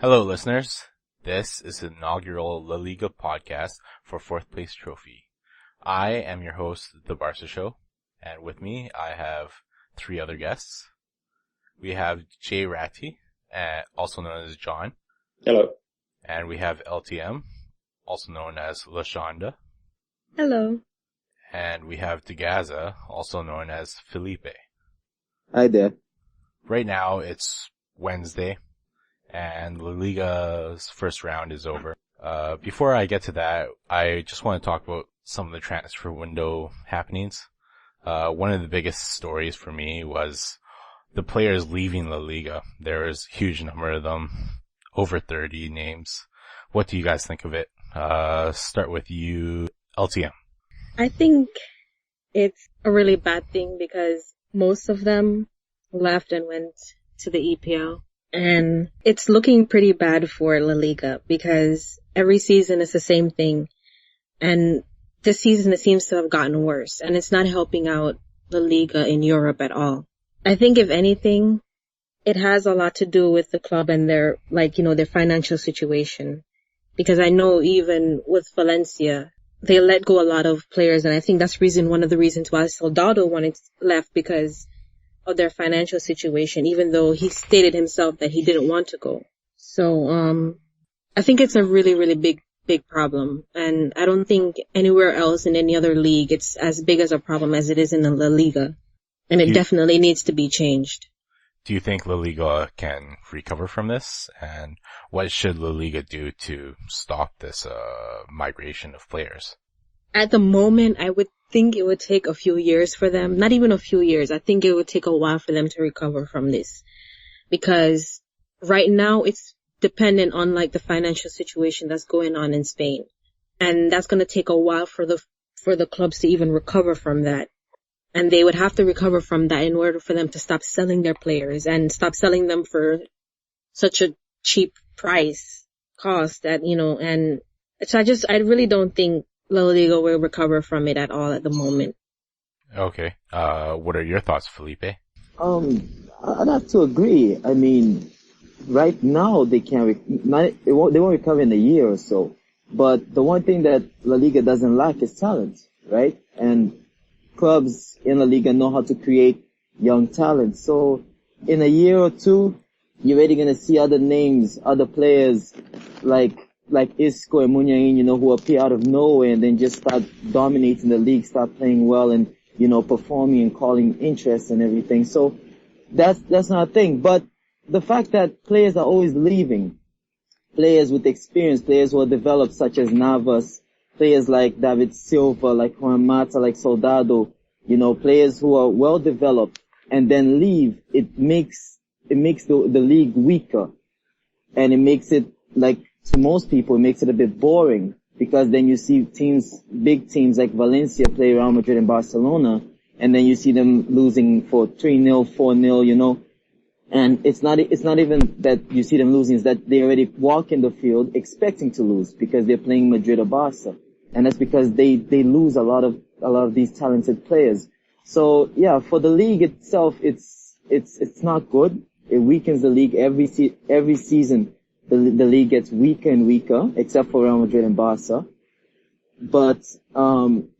Hello, listeners. This is the inaugural La Liga podcast for fourth place trophy. I am your host, The Barca Show, and with me I have three other guests. We have Jay Ratty, also known as John. Hello. And we have LTM, also known as Lashonda. Hello. And we have DeGaza, also known as Felipe. Hi there. Right now it's Wednesday, and La Liga's first round is over. Before I get to that, I just want to talk about some of the transfer window happenings. One of the biggest stories for me was the players leaving La Liga. There was a huge number of them, over 30 names. What do you guys think of it? Start with you, LTM. I think it's a really bad thing because most of them left and went to the EPL. And it's looking pretty bad for La Liga because every season is the same thing. And this season it seems to have gotten worse. And it's not helping out La Liga in Europe at all. I think if anything, it has a lot to do with the club and their financial situation. Because I know even with Valencia, they let go a lot of players. And I think that's one of the reasons why Soldado left because of their financial situation, even though he stated himself that he didn't want to go. So, I think it's a really, really big problem. And I don't think anywhere else in any other league it's as big as a problem as it is in the La Liga. And it definitely needs to be changed. Do you think La Liga can recover from this? And what should La Liga do to stop this, migration of players? At the moment, I would think it would take a few years for them. Not even a few years. I think it would take a while for them to recover from this. Because right now it's dependent on the financial situation that's going on in Spain. And that's going to take a while for the clubs to even recover from that. And they would have to recover from that in order for them to stop selling their players and stop selling them for such a cheap cost that, and so I really don't think La Liga will recover from it at all at the moment. Okay. What are your thoughts, Felipe? I'd have to agree. I mean, right now they won't recover in a year or so. But the one thing that La Liga doesn't lack is talent, right? And clubs in La Liga know how to create young talent. So in a year or two, you're already going to see other names, other players like Isco and Muniain, who appear out of nowhere and then just start dominating the league, start playing well and, performing and calling interest and everything. So that's not a thing. But the fact that players are always leaving, players with experience, players who are developed such as Navas, players like David Silva, like Juan Mata, like Soldado, players who are well developed and then leave, it makes the league weaker. And it makes it to most people, it makes it a bit boring because then you see big teams like Valencia play Real Madrid and Barcelona, and then you see them losing for 3-0, 4-0, and it's not even that you see them losing, it's that they already walk in the field expecting to lose because they're playing Madrid or Barca. And that's because they lose a lot of these talented players. So yeah, for the league itself, it's not good. It weakens the league every season. The league gets weaker and weaker, except for Real Madrid and Barca. But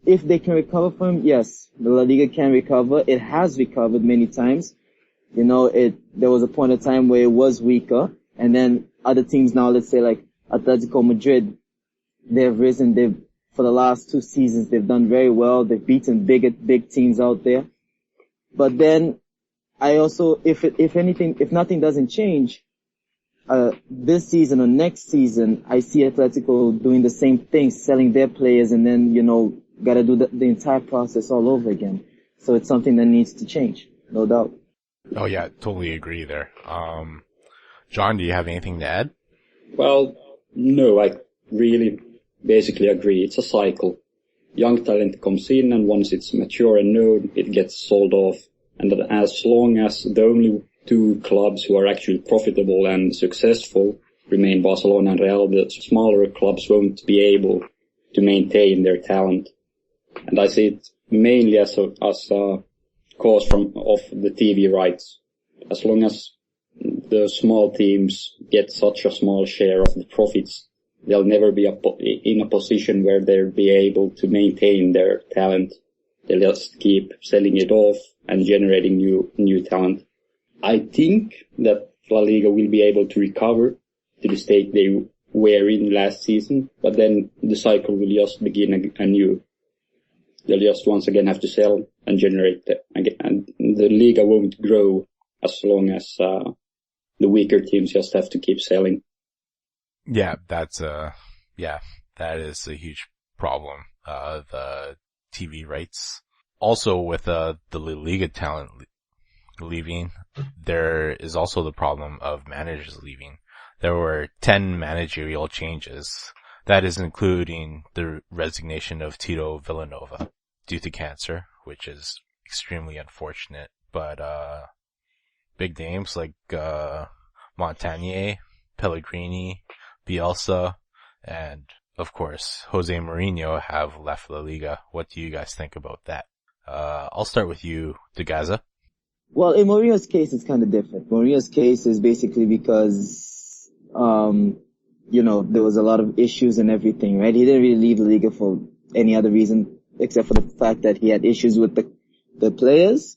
if they can recover from, yes, the La Liga can recover. It has recovered many times. There was a point of time where it was weaker, and then other teams now, let's say like Atletico Madrid, they've risen. For the last 2 seasons, they've done very well. They've beaten big teams out there. But then, I also, if nothing doesn't change, this season or next season, I see Atletico doing the same thing, selling their players, and then, gotta do the entire process all over again. So it's something that needs to change, no doubt. Oh yeah, totally agree there. John, do you have anything to add? Well, no, I really basically agree. It's a cycle. Young talent comes in, and once it's mature and known, it gets sold off. And as long as the only 2 clubs who are actually profitable and successful remain Barcelona and Real, the smaller clubs won't be able to maintain their talent. And I see it mainly as a cause of the TV rights. As long as the small teams get such a small share of the profits, they'll never be in a position where they'll be able to maintain their talent. They'll just keep selling it off and generating new talent. I think that La Liga will be able to recover to the state they were in last season, but then the cycle will just begin anew. They'll just once again have to sell and generate again, and the Liga won't grow as long as the weaker teams just have to keep selling. Yeah, that is a huge problem. The TV rights. Also with the La Liga talent leaving, there is also the problem of managers leaving. There were 10 managerial changes. That is including the resignation of Tito Villanova due to cancer, which is extremely unfortunate. But big names like Montagnier, Pellegrini, Bielsa, and of course Jose Mourinho have left La Liga. What do you guys think about that? I'll start with you, De Gaza. Well, in Mourinho's case, it's kind of different. Mourinho's case is basically because there was a lot of issues and everything, right? He didn't really leave the Liga for any other reason except for the fact that he had issues with the players,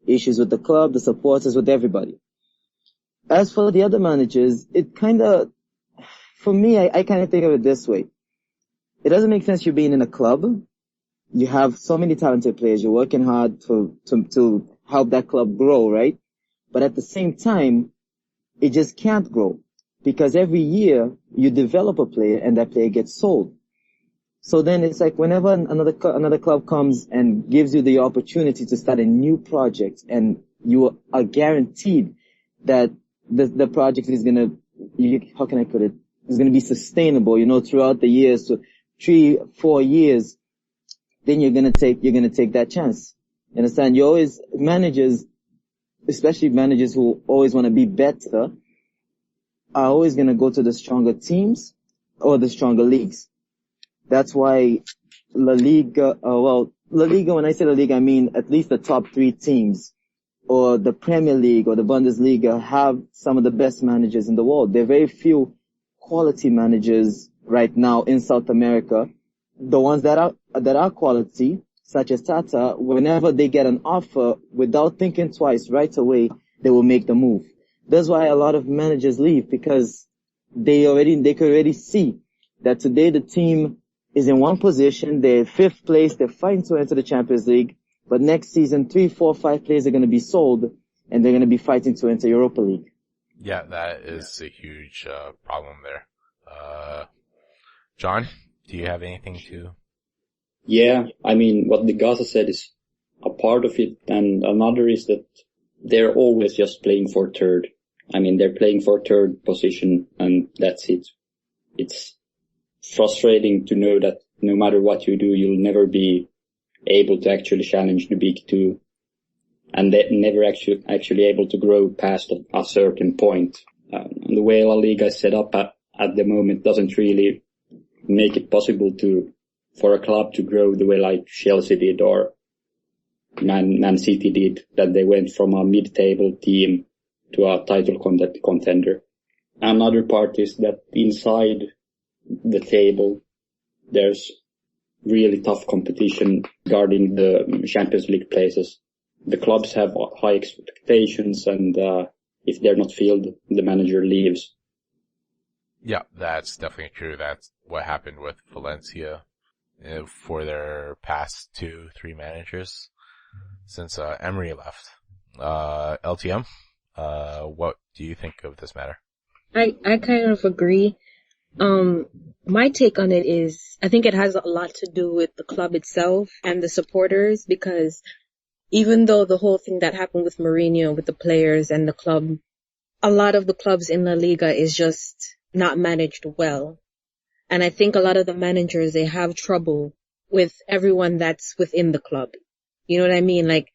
issues with the club, the supporters, with everybody. As for the other managers, for me, I kind of think of it this way. It doesn't make sense you being in a club. You have so many talented players. You're working hard to help that club grow, right? But at the same time, it just can't grow because every year you develop a player and that player gets sold. So then it's like whenever another club comes and gives you the opportunity to start a new project and you are guaranteed that the project is how can I put it? It's going to be sustainable, throughout the years, so 3-4 years, then you're going to take that chance. You understand? Managers, especially managers who always want to be better, are always going to go to the stronger teams or the stronger leagues. That's why La Liga, when I say La Liga, I mean at least the top 3 teams or the Premier League or the Bundesliga have some of the best managers in the world. There are very few quality managers right now in South America. The ones that are quality, such as Tata, whenever they get an offer, without thinking twice, right away, they will make the move. That's why a lot of managers leave, because they could already see that today the team is in one position, they're 5th place, they're fighting to enter the Champions League, but next season 3, 4, 5 players are going to be sold, and they're going to be fighting to enter Europa League. Yeah, that is a huge problem there. John, do you have anything to? Yeah, I mean, what De Gaza said is a part of it, and another is that they're always just playing for third. I mean, they're playing for third position, and that's it. It's frustrating to know that no matter what you do, you'll never be able to actually challenge the big two, and they're never actually able to grow past a certain point. The way La Liga is set up at the moment doesn't really make it possible for a club to grow the way like Chelsea did or Man City did, that they went from a mid-table team to a title contender. Another part is that inside the table, there's really tough competition regarding the Champions League places. The clubs have high expectations, and if they're not filled, the manager leaves. Yeah, that's definitely true. That's what happened with Valencia for their past 2-3 managers since Emery left. LTM, what do you think of this matter? I kind of agree. My take on it is, I think it has a lot to do with the club itself and the supporters, because even though the whole thing that happened with Mourinho, with the players and the club, a lot of the clubs in La Liga is just not managed well. And I think a lot of the managers, they have trouble with everyone that's within the club. You know what I mean? Like,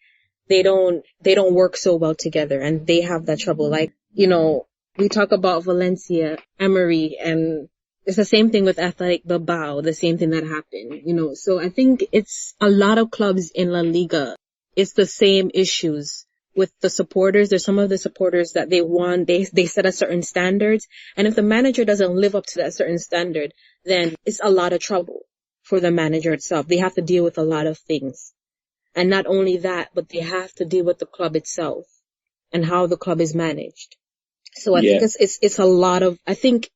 they don't work so well together, and they have that trouble. Like, we talk about Valencia, Emery, and it's the same thing with Athletic Bilbao, the same thing that happened, So I think it's a lot of clubs in La Liga. It's the same issues. with the supporters. There's some of the supporters that they set a certain standards. And if the manager doesn't live up to that certain standard, then it's a lot of trouble for the manager itself. They have to deal with a lot of things. And not only that, but they have to deal with the club itself and how the club is managed. So I think it's a lot of, I think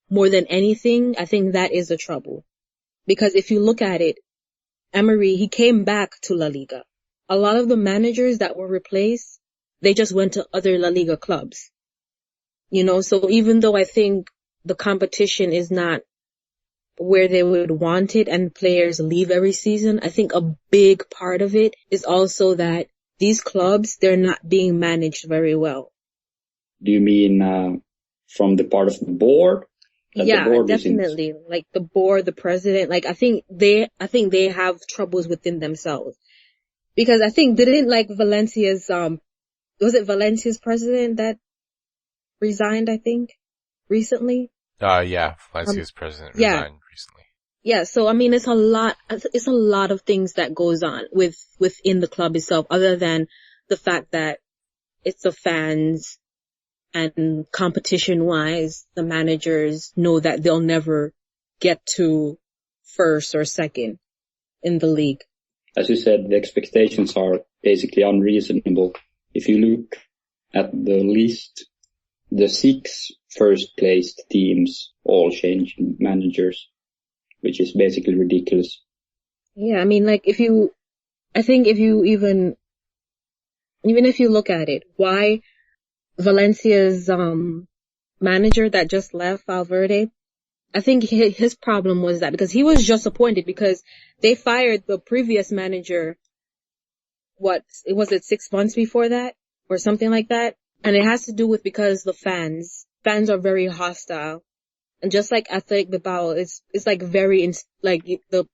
more than anything, I think that is the trouble. Because if you look at it, Emery, he came back to La Liga. A lot of the managers that were replaced, they just went to other La Liga clubs. So even though I think the competition is not where they would want it and players leave every season, I think a big part of it is also that these clubs, they're not being managed very well. Do you mean from the part of the board? Yeah, definitely. Like the board, the president, like I think they have troubles within themselves. Because I think didn't like Valencia's was it Valencia's president that resigned, I think, recently? Yeah, Valencia's president resigned recently. Yeah, so I mean it's a lot of things that goes on within the club itself, other than the fact that it's the fans and competition-wise, the managers know that they'll never get to first or second in the league. As you said, the expectations are basically unreasonable. If you look at the list, the 6 first-placed teams all changed managers, which is basically ridiculous. Yeah, I mean, like even if you look at it, why Valencia's manager that just left, Valverde, I think his problem was that because he was just appointed because they fired the previous manager, was it 6 months before that or something like that? And it has to do with because the fans are very hostile. And just like Athletic Bilbao, it's like the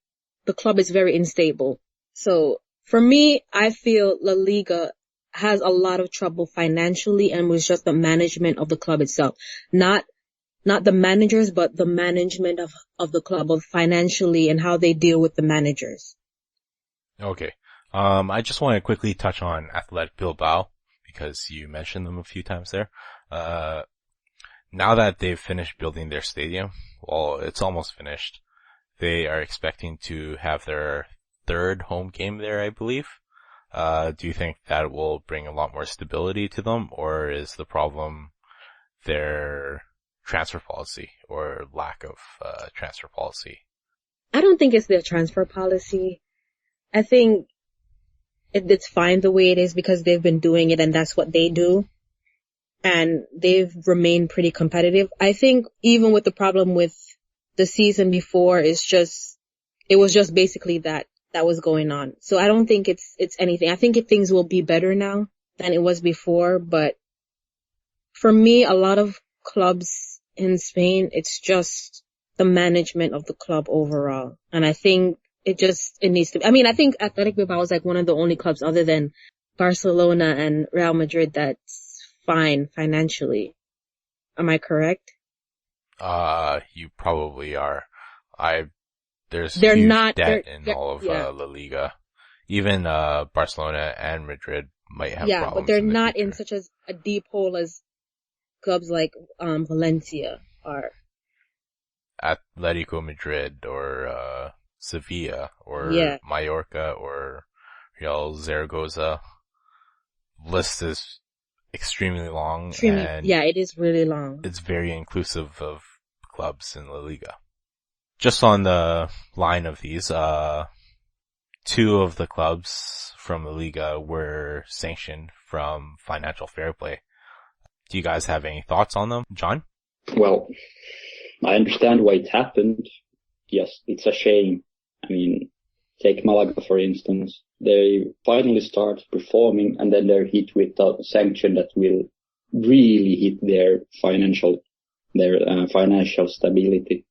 club is very unstable. So for me, I feel La Liga has a lot of trouble financially and was just the management of the club itself. Not the managers, but the management of the club, of financially and how they deal with the managers. Okay. I just want to quickly touch on Athletic Bilbao because you mentioned them a few times there. Now that they've finished building their stadium, well, it's almost finished. They are expecting to have their 3rd home game there, I believe. Do you think that will bring a lot more stability to them, or is the problem their transfer policy or lack of transfer policy? I don't think it's their transfer policy. I think it's fine the way it is because they've been doing it and that's what they do. And they've remained pretty competitive. I think even with the problem with the season before, it was just basically that was going on. So I don't think it's anything. I think things will be better now than it was before. But for me, a lot of clubs in Spain, it's just the management of the club overall. And I think it needs to, I mean, I think Athletic Bilbao is like one of the only clubs other than Barcelona and Real Madrid that's fine financially. Am I correct? You probably are. There's They're huge not, debt in all of yeah. La Liga. Even Barcelona and Madrid might have problems. But they're in the not future. in such a deep hole as clubs like Valencia are. Atletico Madrid or Sevilla or Mallorca or Real Zaragoza. List is extremely long and it is really long. It's very inclusive of clubs in La Liga. Just on the line of these, 2 of the clubs from La Liga were sanctioned from financial fair play. Do you guys have any thoughts on them, John? Well, I understand why it happened. Yes, it's a shame. I mean, take Malaga for instance. They finally start performing and then they're hit with a sanction that will really hit their financial stability.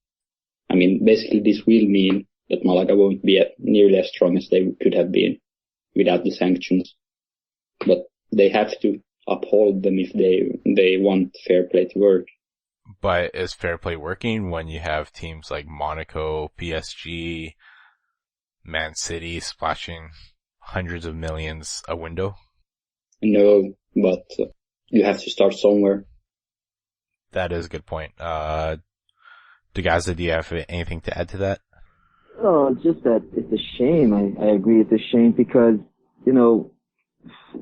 I mean, basically this will mean that Malaga won't be nearly as strong as they could have been without the sanctions. But they have to uphold them if they want fair play to work. But is fair play working when you have teams like Monaco, PSG, Man City splashing hundreds of millions a window? No, but you have to start somewhere. That is a good point. Degaza, do you have anything to add to that? Oh, just that it's a shame. I agree, it's a shame because, you know,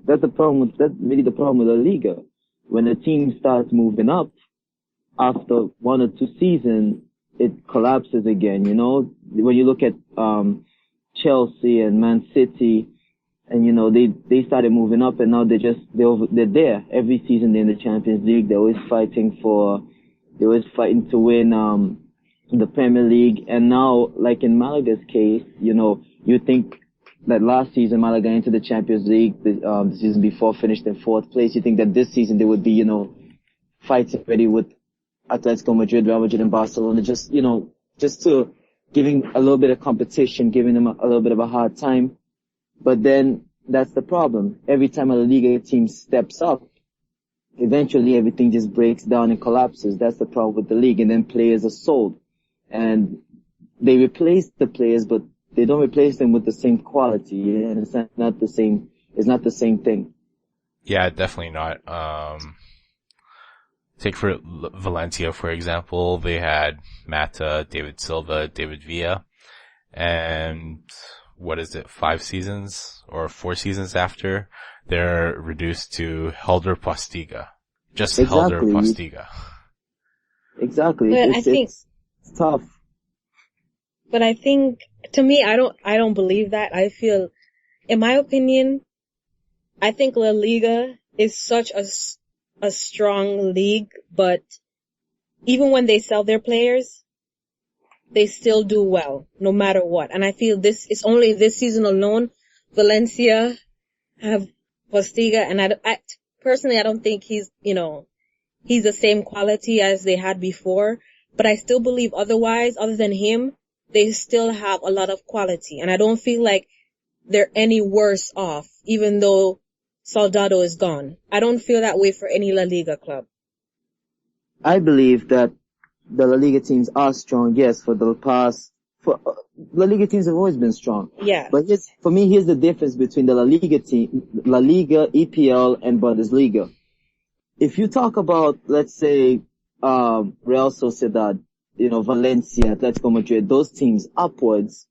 that's really the problem with the Liga. When a team starts moving up, after 1 or 2 seasons, it collapses again, you know? When you look at, Chelsea and Man City, and you know, they started moving up and now they're there. Every season they're in the Champions League, they're always fighting to win, the Premier League. And now, like in Malaga's case, you know, you think that last season Malaga entered the Champions League, the season before finished in 4th place. You think that this season they would be, you know, fighting already with Atletico Madrid, Real Madrid and Barcelona, just to giving a little bit of competition, giving them a little bit of a hard time. But then that's the problem. Every time a La Liga team steps up, eventually everything just breaks down and collapses. That's the problem with the league. And then players are sold. And they replace the players, but they don't replace them with the same quality. And it's not the same thing. Yeah, definitely not. Take for Valencia, for example, they had Mata, David Silva, David Villa, and 5 seasons or 4 seasons after, they're reduced to Helder Postiga. Just Helder Postiga. Exactly. It's tough. But I think, to me, I don't believe that. I feel, in my opinion, I think La Liga is such a strong league, but even when they sell their players, they still do well, no matter what. And I feel it's only this season alone, Valencia have Postiga, and I personally, I don't think he's the same quality as they had before, but I still believe otherwise, other than him, they still have a lot of quality. And I don't feel like they're any worse off, even though Soldado is gone. I don't feel that way for any La Liga club. I believe that the La Liga teams are strong, yes, La Liga teams have always been strong. Yeah. But for me, here's the difference between the La Liga, EPL, and Bundesliga. If you talk about, let's say, Real Sociedad, you know, Valencia, Atletico Madrid, those teams upwards,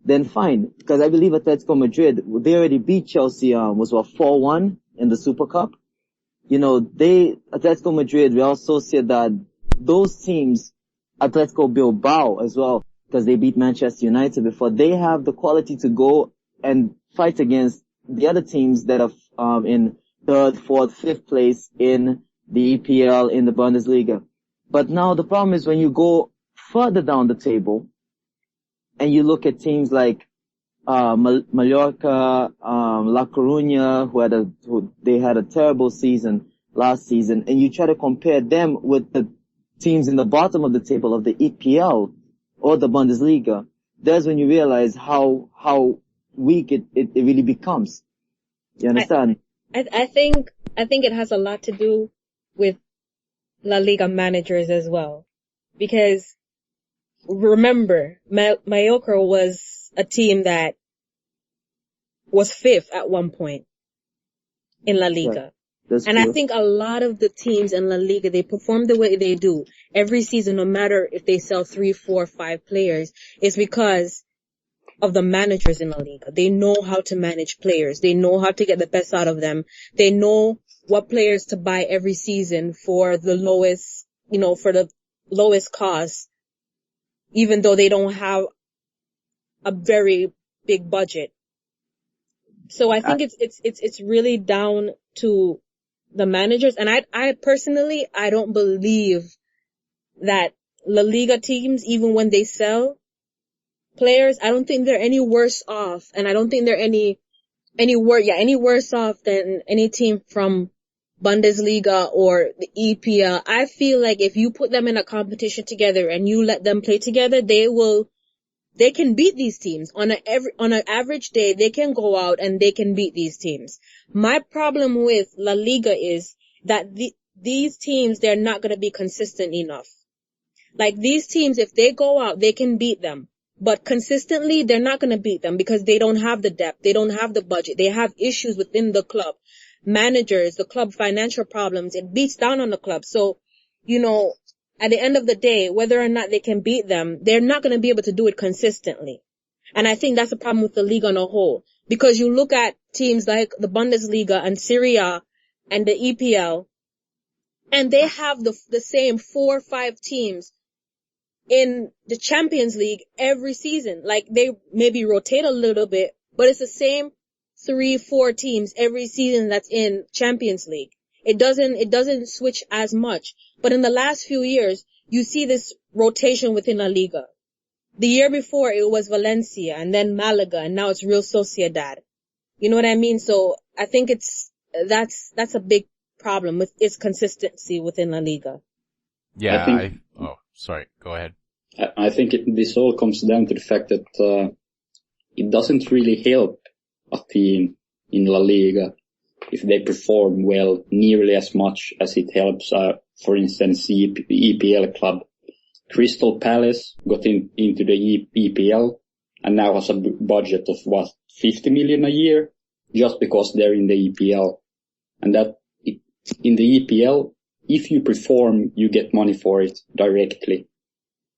then fine. Because I believe Atletico Madrid, they already beat Chelsea, 4-1 in the Super Cup. You know, Atletico Madrid, Real Sociedad, those teams, Atletico Bilbao as well, because they beat Manchester United before, they have the quality to go and fight against the other teams that are in 3rd, 4th, 5th place in the EPL, in the Bundesliga. But now the problem is when you go further down the table and you look at teams like Mallorca, La Coruña, they had a terrible season last season, and you try to compare them with the teams in the bottom of the table of the EPL or the Bundesliga, that's when you realize how weak it really becomes. You understand? I think it has a lot to do with La Liga managers as well. Because remember, Mallorca was a team that was 5th at one point in La Liga. Yeah, and true. I think a lot of the teams in La Liga, they perform the way they do every season, no matter if they sell 3, 4, 5 players, is because of the managers in La Liga. They know how to manage players. They know how to get the best out of them. They know what players to buy every season for the lowest cost, even though they don't have a very big budget. So I think it's really down to the managers. And I personally, I don't believe that La Liga teams, even when they sell players, I don't think they're any worse off. And I don't think they're any worse off than any team from Bundesliga or the EPL. I feel like if you put them in a competition together and you let them play together, they can beat these teams. On an average day, they can go out and they can beat these teams. My problem with La Liga is that these teams, they're not going to be consistent enough. Like these teams, if they go out, they can beat them. But consistently, they're not going to beat them because they don't have the depth. They don't have the budget. They have issues within the club. managers, the club financial problems, it beats down on the club. So, at the end of the day, whether or not they can beat them, they're not going to be able to do it consistently. And I think that's a problem with the league on a whole. Because you look at teams like the Bundesliga and Serie A and the EPL, and they have the same 4 or 5 teams in the Champions League every season. Like, they maybe rotate a little bit, but it's the same 3, 4 teams every season that's in Champions League. It doesn't switch as much. But in the last few years, you see this rotation within La Liga. The year before, it was Valencia, and then Malaga, and now it's Real Sociedad. You know what I mean? So I think that's a big problem with its consistency within La Liga. Yeah, sorry, go ahead. I think this all comes down to the fact that it doesn't really help a team in La Liga if they perform well nearly as much as it helps, for instance, the EPL club. Crystal Palace got into the EPL and now has a budget of 50 million a year just because they're in the EPL. And in the EPL, if you perform, you get money for it directly.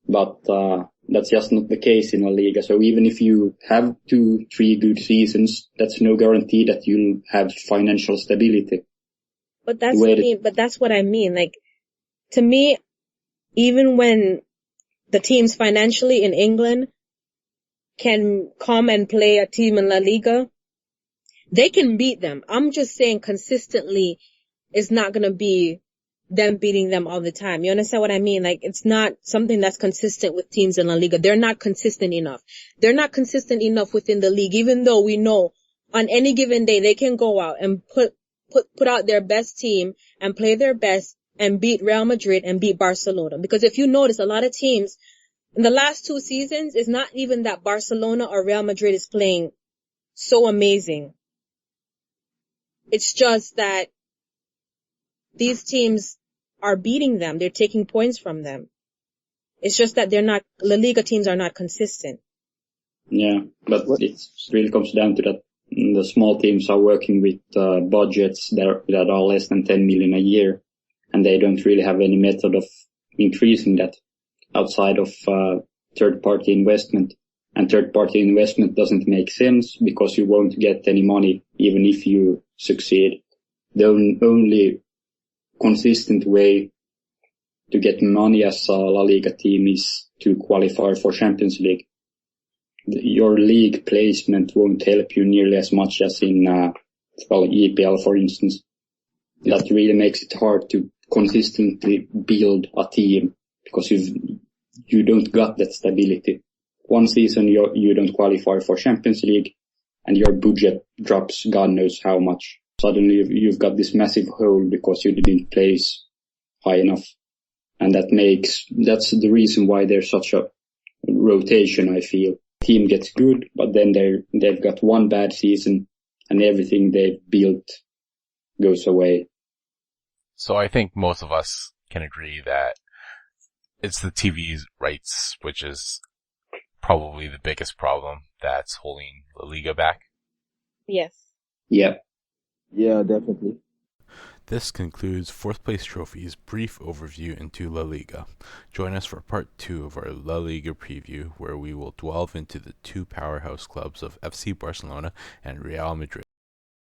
But that's just not the case in La Liga. So even if you have 2-3 good seasons, that's no guarantee that you'll have financial stability. But that's what I mean. Like, to me, even when the teams financially in England can come and play a team in La Liga, they can beat them. I'm just saying consistently it's not going to be them beating them all the time. You understand what I mean? Like, it's not something that's consistent with teams in La Liga. They're not consistent enough. They're not consistent enough within the league, even though we know on any given day they can go out and put out their best team and play their best and beat Real Madrid and beat Barcelona. Because if you notice, a lot of teams in the last 2 seasons, it's not even that Barcelona or Real Madrid is playing so amazing. It's just that these teams are beating them. They're taking points from them. It's just that La Liga teams are not consistent. Yeah, but it really comes down to that the small teams are working with budgets that are less than 10 million a year, and they don't really have any method of increasing that outside of third-party investment. And third-party investment doesn't make sense because you won't get any money even if you succeed. The only consistent way to get money as a La Liga team is to qualify for Champions League. Your league placement won't help you nearly as much as in EPL, for instance. That really makes it hard to consistently build a team because you don't got that stability. One season you don't qualify for Champions League and your budget drops God knows how much. Suddenly you've got this massive hole because you didn't place high enough. And that's the reason why there's such a rotation, I feel. Team gets good, but then they've got one bad season and everything they've built goes away. So I think most of us can agree that it's the TV rights, which is probably the biggest problem that's holding La Liga back. Yes. Yeah. Yeah, definitely. This concludes Fourth Place Trophy's brief overview into La Liga. Join us for part 2 of our La Liga preview, where we will delve into the 2 powerhouse clubs of FC Barcelona and Real Madrid.